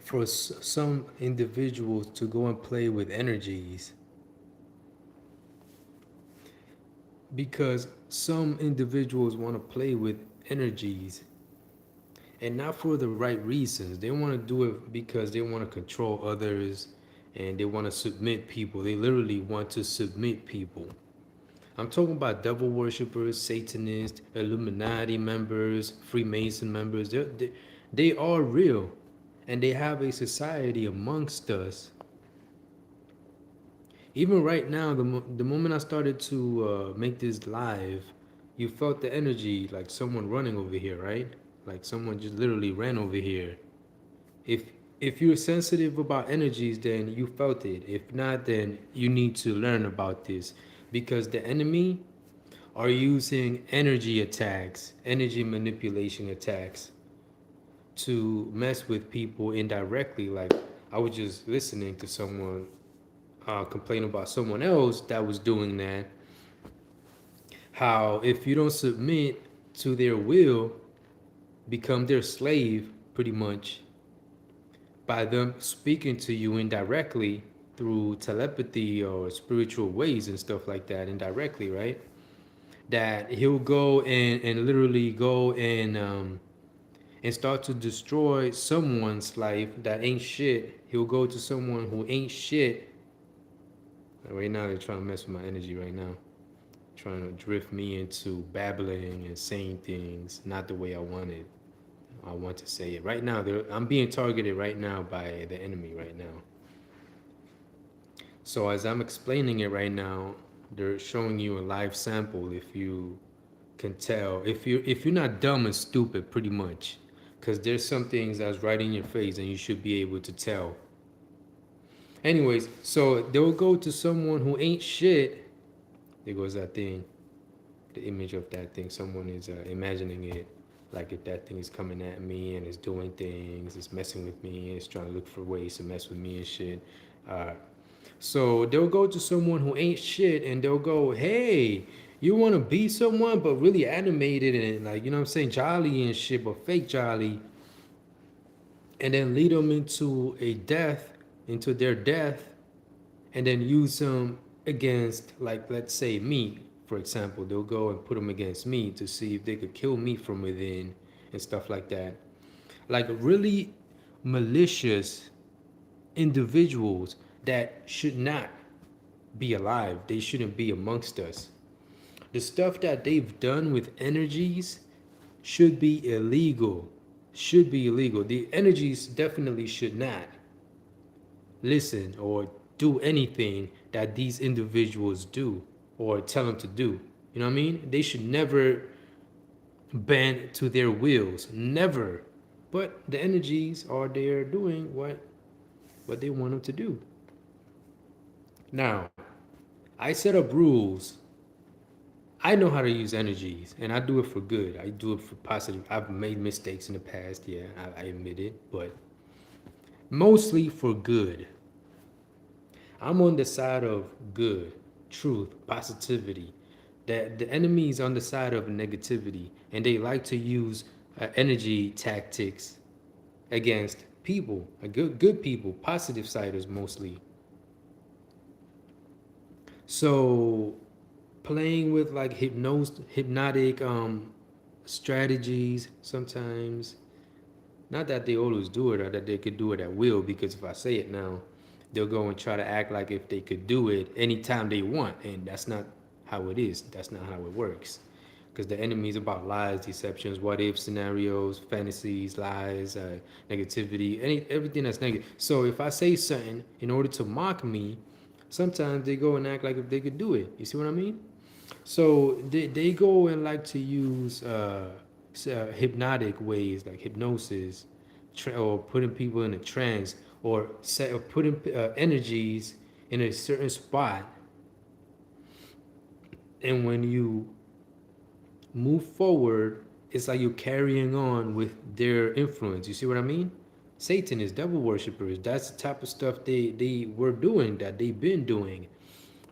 for some individuals to go and play with energies, because some individuals want to play with energies and not for the right reasons. They want to do it because they want to control others and they want to submit people. They literally want to submit people. I'm talking about devil worshippers, Satanists, Illuminati members, Freemason members. They are real and they have a society amongst us. Even right now, the moment I started to make this live, you felt the energy like someone running over here, right? Like someone just literally ran over here. If if you're sensitive about energies, then you felt it. If not, then you need to learn about this because the enemy are using energy attacks, energy manipulation attacks to mess with people indirectly. Like I was just listening to someone complain about someone else that was doing that. How if you don't submit to their will, become their slave pretty much by them speaking to you indirectly through telepathy or spiritual ways and stuff like that indirectly, right? That he'll go and literally go and start to destroy someone's life that ain't shit. He'll go to someone who ain't shit. Right now, they're trying to mess with my energy right now, trying to drift me into babbling and saying things not the way I wanted. I want to say it right now. I'm being targeted right now by the enemy right now. So as I'm explaining it right now, they're showing you a live sample. If you can tell, if you're not dumb and stupid, pretty much, because there's some things that's right in your face and you should be able to tell. Anyways, so they'll go to someone who ain't shit. There goes that thing, the image of that thing. Someone is imagining it like if that thing is coming at me and is doing things, it's messing with me, it's trying to look for ways to mess with me and shit. Uh, so they'll go to someone who ain't shit and they'll go, hey, you want to be someone, but really animated and like, you know what I'm saying, jolly and shit, but fake jolly. And then lead them into their death, and then use them against, like, let's say me, for example. They'll go and put them against me to see if they could kill me from within and stuff like that. Like really malicious individuals that should not be alive. They shouldn't be amongst us. The stuff that they've done with energies should be illegal. Should be illegal. The energies definitely should not listen or do anything that these individuals do or tell them to do. You know what I mean? They should never bend to their wills. Never. But the energies are there doing what they want them to do. Now, I set up rules. I know how to use energies and I do it for good. I do it for positive. I've made mistakes in the past, yeah, I admit it, but mostly for good. I'm on the side of good, truth, positivity. That the enemy is on the side of negativity, and they like to use energy tactics against people, good people, positive siders mostly. So playing with like hypnotic strategies sometimes. Not that they always do it or that they could do it at will, because if I say it now, they'll go and try to act like if they could do it anytime they want. And that's not how it is. That's not how it works. Because the enemy is about lies, deceptions, what if scenarios, fantasies, lies, negativity, everything that's negative. So if I say something in order to mock me, sometimes they go and act like if they could do it. You see what I mean? So they go and like to use hypnotic ways like hypnosis, or putting people in a trance, or putting energies in a certain spot. And when you move forward, it's like you're carrying on with their influence. You see what I mean? Satan is devil worshippers. That's the type of stuff they were doing, that they've been doing.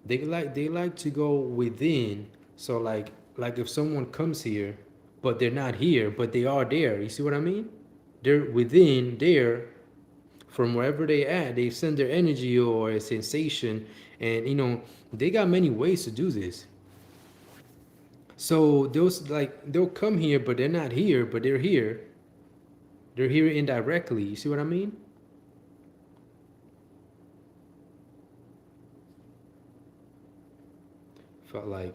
They like to go within. So like if someone comes here, but they're not here, but they are there. You see what I mean? They're within there from wherever they at. They send their energy or a sensation, and they got many ways to do this. So those like they'll come here, but they're not here, but they're here. They're here indirectly. You see what I mean? Felt like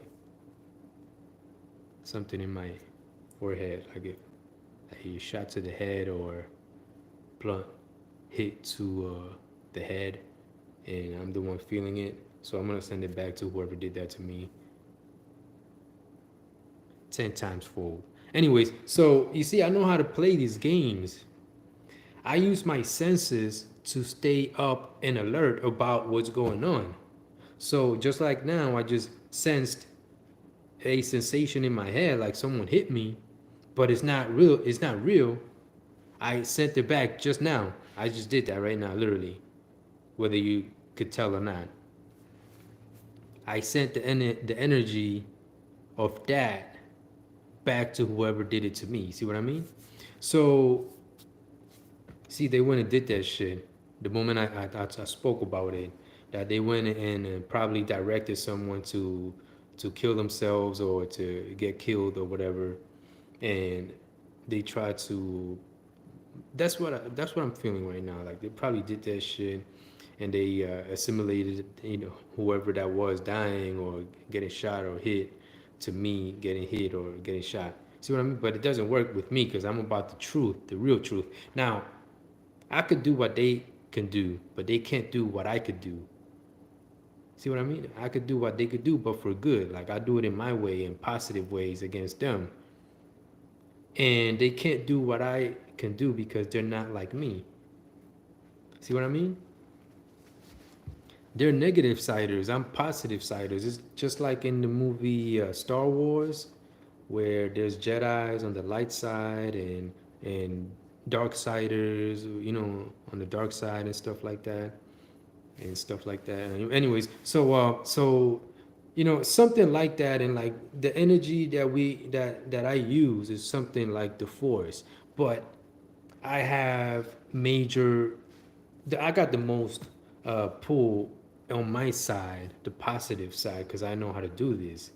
something in my forehead, like a shot to the head or blunt hit to the head, and I'm the one feeling it. So I'm gonna send it back to whoever did that to me 10 times fold. Anyways, so you see, I know how to play these games. I use my senses to stay up and alert about what's going on. So just like now, I just sensed a sensation in my head, like someone hit me, but it's not real. It's not real. I sent it back just now. I just did that right now, literally, whether you could tell or not. I sent the energy of that back to whoever did it to me. See what I mean? So, see, they went and did that shit. The moment I spoke about it, that they went and probably directed someone to kill themselves or to get killed or whatever, and they tried to. That's what I'm feeling right now. Like they probably did that shit, and they assimilated whoever that was dying or getting shot or hit to me getting hit or getting shot. See what I mean? But it doesn't work with me because I'm about the truth, the real truth. Now I could do what they can do, but they can't do what I could do. See what I mean? I could do what they could do, but for good. Like I do it in my way, in positive ways against them. And they can't do what I can do because they're not like me. See what I mean? They're negative siders. I'm positive siders. It's just like in the movie Star Wars, where there's Jedi's on the light side and dark siders, on the dark side and stuff like that, and stuff like that. Anyways, so something like that, and like the energy that I use is something like the Force, but I have major. I got the most pull on my side, the positive side, because I know how to do this.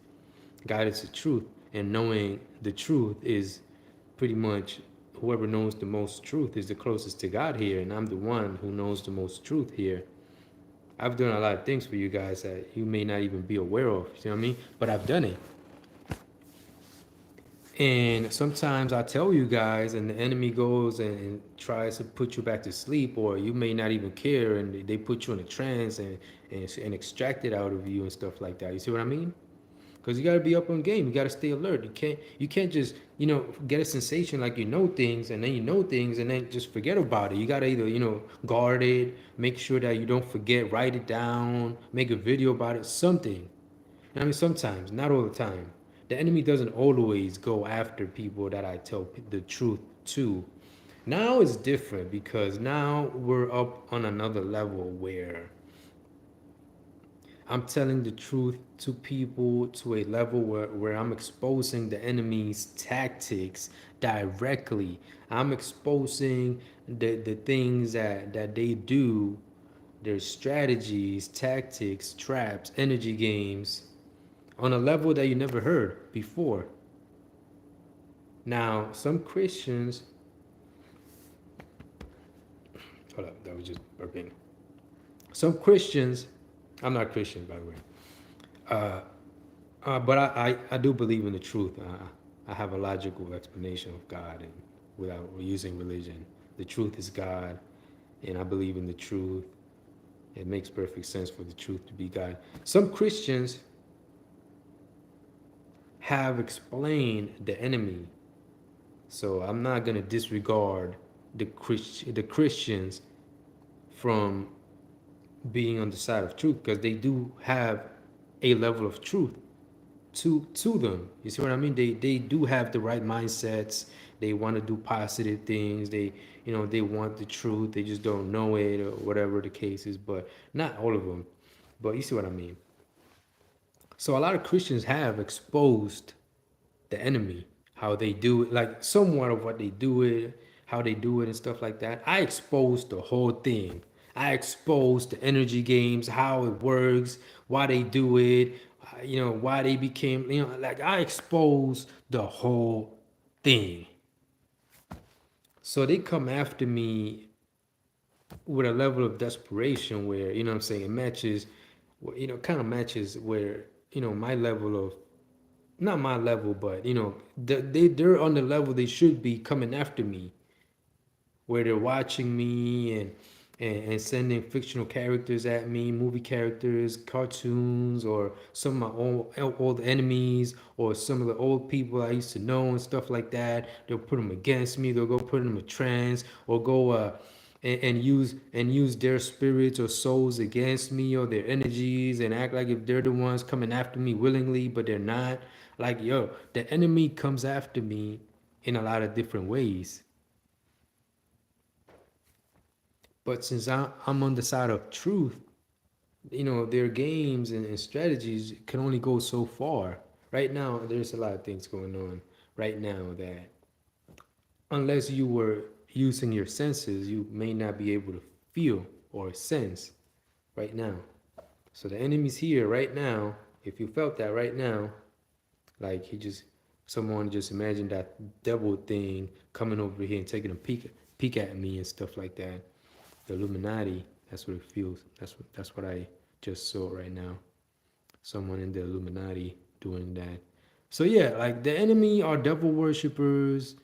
God is the truth, and knowing the truth is pretty much whoever knows the most truth is the closest to God here, and I'm the one who knows the most truth here. I've done a lot of things for you guys that you may not even be aware of. You know what I mean? But I've done it. And sometimes I tell you guys, and the enemy goes and tries to put you back to sleep, or you may not even care, and they put you in a trance and extract it out of you and stuff like that. You see what I mean? Because you got to be up on game. You got to stay alert. You can't just get a sensation like you know things, and then you know things, and then just forget about it. You got to either guard it, make sure that you don't forget, write it down, make a video about it, something. I mean, sometimes, not all the time. The enemy doesn't always go after people that I tell the truth to. Now it's different because now we're up on another level where I'm telling the truth to people to a level where I'm exposing the enemy's tactics directly. I'm exposing the things that they do, their strategies, tactics, traps, energy games, on a level that you never heard before. Now, some Christians, hold up, that was just burping. Some Christians, I'm not Christian, by the way, but I do believe in the truth. I have a logical explanation of God and without using religion. The truth is God, and I believe in the truth. It makes perfect sense for the truth to be God. Some Christians have explained the enemy. So I'm not going to disregard the Christians from being on the side of truth because they do have a level of truth to them. You see what I mean? They do have the right mindsets. They want to do positive things. They want the truth. They just don't know it or whatever the case is, but not all of them. But you see what I mean? So a lot of Christians have exposed the enemy, how they do it, like somewhat of what they do it, how they do it and stuff like that. I exposed the whole thing. I exposed the energy games, how it works, why they do it, why they became, like I exposed the whole thing. So they come after me with a level of desperation where, you know what I'm saying, it matches, kind of matches where, my level of, not my level, but, they're on the level they should be coming after me, where they're watching me and sending fictional characters at me, movie characters, cartoons, or some of my old enemies, or some of the old people I used to know and stuff like that. They'll put them against me. They'll go put them in a trance, or go and use their spirits or souls against me, or their energies, and act like if they're the ones coming after me willingly, but they're not. Like, yo, the enemy comes after me in a lot of different ways. But since I'm on the side of truth, their games and strategies can only go so far. Right now, there's a lot of things going on right now that, unless you were using your senses, you may not be able to feel or sense right now. So the enemy's here right now. If you felt that right now, like someone just imagined that devil thing coming over here and taking a peek at me and stuff like that. The Illuminati. That's what it feels. That's what I just saw right now. Someone in the Illuminati doing that. So yeah, like the enemy are devil worshippers,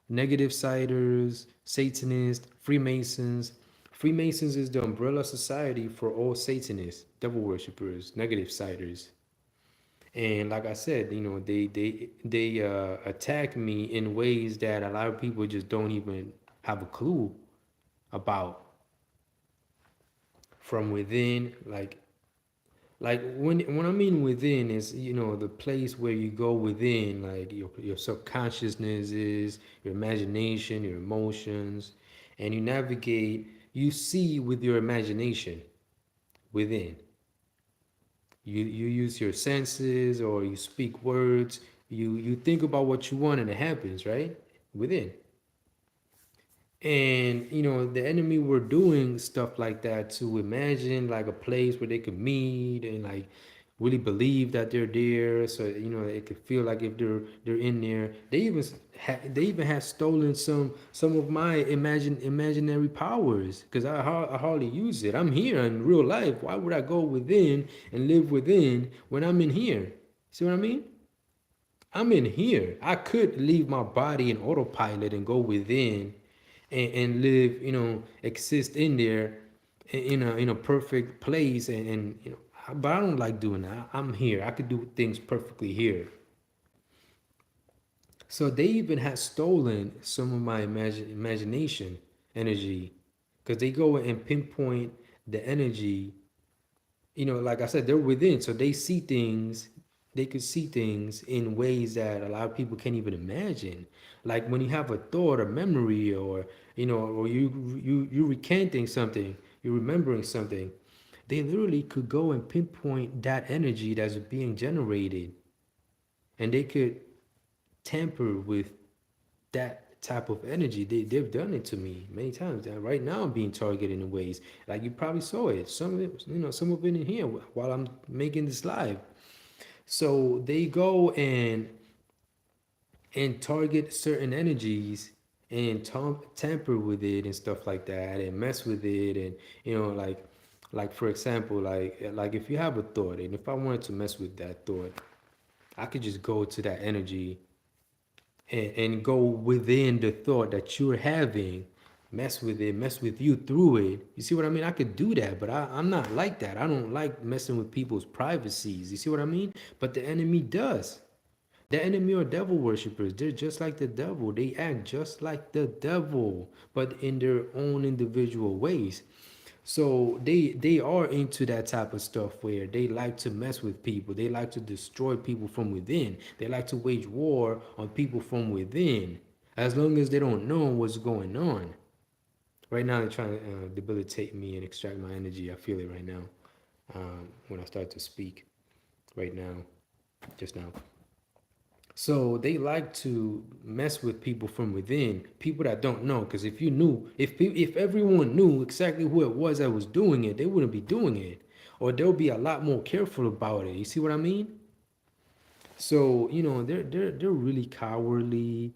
negative siders, Satanists, Freemasons. Freemasons is the umbrella society for all Satanists, devil worshippers, negative siders. And like I said, they attack me in ways that a lot of people just don't even have a clue about, from within. Like when I mean within is, the place where you go within, like your subconsciousness is, your imagination, your emotions, and you navigate, you see with your imagination within. You use your senses, or you speak words, you think about what you want and it happens, right? Within. And the enemy were doing stuff like that to imagine like a place where they could meet and like really believe that they're there, so it could feel like if they're in there. They even have stolen some of my imaginary powers, because I hardly use it. I'm here in real life. Why would I go within and live within when I'm in here? See what I mean? I'm in here. I could leave my body in autopilot and go within and live, exist in there in a perfect place, but I don't like doing that. I'm here. I could do things perfectly here. So they even had stolen some of my imagination energy, because they go and pinpoint the energy. Like I said, they're within, so they see things. They could see things in ways that a lot of people can't even imagine. Like when you have a thought or memory, or or you recanting something, you're remembering something. They literally could go and pinpoint that energy that's being generated, and they could tamper with that type of energy. They've done it to me many times. Right now, I'm being targeted in ways like you probably saw it. Some of it, some of it in here while I'm making this live. So they go and target certain energies and tamper with it and stuff like that, and mess with it, and like for example, like if you have a thought, and if I wanted to mess with that thought, I could just go to that energy and go within the thought that you're having, mess with it, mess with you through it. You see what I mean? I could do that, but I'm not like that. I don't like messing with people's privacies. You see what I mean? But the enemy does. The enemy are devil worshippers. They're just like the devil. They act just like the devil, but in their own individual ways. So they are into that type of stuff where they like to mess with people. They like to destroy people from within. They like to wage war on people from within. As long as they don't know what's going on. Right now, they're trying to debilitate me and extract my energy. I feel it right now when I start to speak. Right now, just now. So they like to mess with people from within, people that don't know. Because if you knew, if everyone knew exactly who it was that was doing it, they wouldn't be doing it, or they'll be a lot more careful about it. You see what I mean? So they're really cowardly.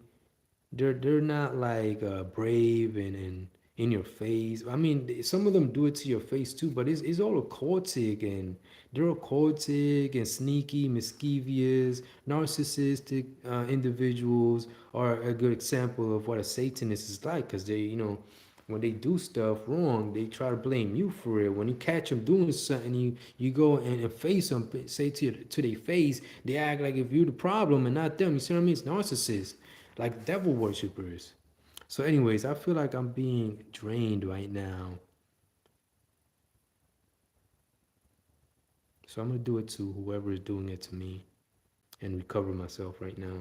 They're not like brave and in your face. I mean, some of them do it to your face too, but it's all occultic, and they're occultic and sneaky, mischievous, narcissistic individuals are a good example of what a Satanist is like, because when they do stuff wrong, they try to blame you for it. When you catch them doing something, you go and face them, say to their face, they act like if you're the problem and not them. You see what I mean? It's narcissists, like devil worshippers. So, anyways, I feel like I'm being drained right now. So I'm gonna do it to whoever is doing it to me and recover myself right now.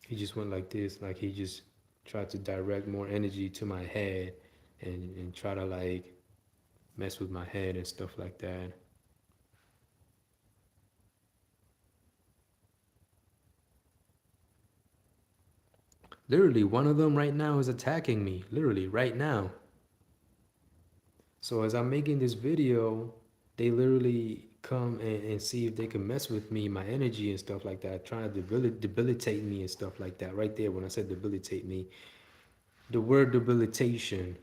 He just went like this, like he just tried to direct more energy to my head and try to like mess with my head and stuff like that. Literally, one of them right now is attacking me. Literally, right now. So as I'm making this video, they literally come and see if they can mess with me, my energy and stuff like that, trying to debilitate me and stuff like that. Right there, when I said debilitate me, the word debilitation,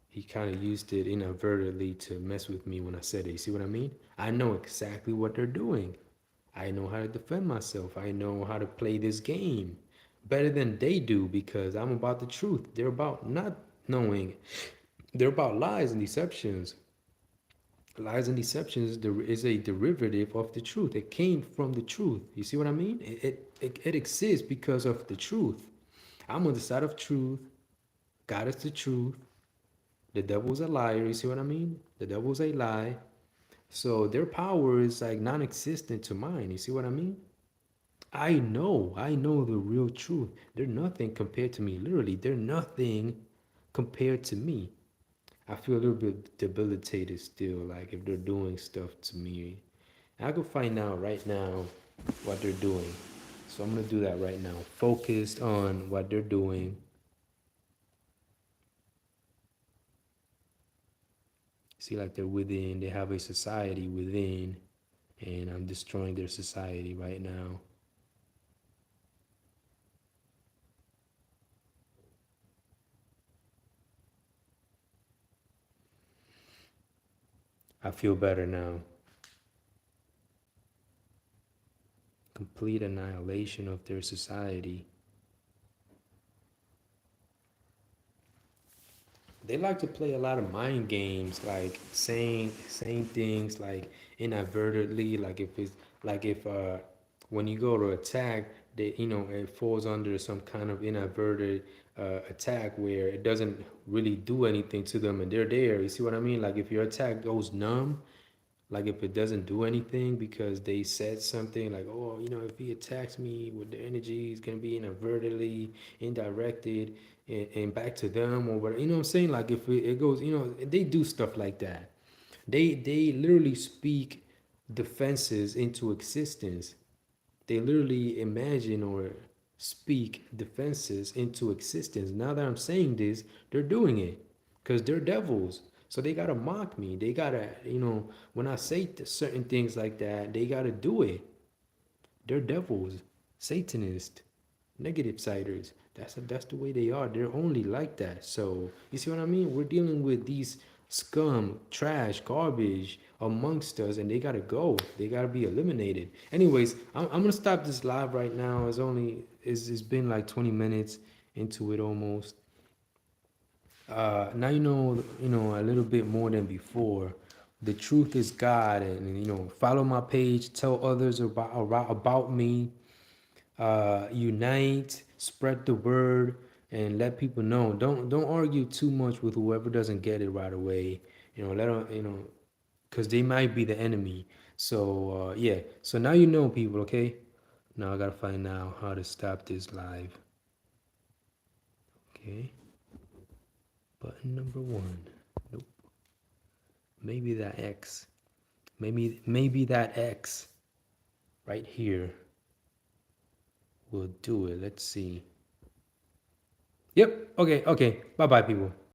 he kind of used it inadvertently to mess with me when I said it. You see what I mean? I know exactly what they're doing. I know how to defend myself. I know how to play this game better than they do because I'm about the truth. They're about not knowing. They're about lies and deceptions. Lies and deceptions is a derivative of the truth. It came from the truth. You see what I mean? It exists because of the truth. I'm on the side of truth. God is the truth. The devil's a liar. You see what I mean? The devil's a lie. So their power is like non-existent to mine. You see what I mean? I know the real truth. They're nothing compared to me. Literally, they're nothing compared to me. I feel a little bit debilitated still, like if they're doing stuff to me. I can find out right now what they're doing. So I'm gonna do that right now. Focused on what they're doing. See, like they're within, they have a society within, and I'm destroying their society right now. I feel better now. Complete annihilation of their society. They like to play a lot of mind games, like saying things like inadvertently, like if when you go to attack, they it falls under some kind of inadvertent attack where it doesn't really do anything to them and they're there. You see what I mean? Like if your attack goes numb, like if it doesn't do anything because they said something like, oh, if he attacks me with the energy, he's gonna be inadvertently indirected and back to them or whatever. You know what I'm saying? Like if it goes, they do stuff like that. They literally speak defenses into existence. They literally imagine or speak defenses into existence. Now that I'm saying this, they're doing it because they're devils. So they gotta mock me. They gotta, when I say certain things like that, they gotta do it. They're devils, Satanists, negative siders. That's the way they are. They're only like that. So you see what I mean? We're dealing with these scum, trash, garbage amongst us, and they gotta go. They gotta be eliminated. Anyways, I'm gonna stop this live right now. It's been like 20 minutes into it almost. Now you know a little bit more than before. The truth is God, and follow my page. Tell others about me. Unite, spread the word, and let people know. Don't argue too much with whoever doesn't get it right away. Let them, because they might be the enemy. So yeah. So now you know, people. Okay. Now I gotta find out how to stop this live. Okay. Button number one. Nope. Maybe that X. Maybe that X right here will do it. Let's see. Yep. Okay. Okay. Bye bye, people.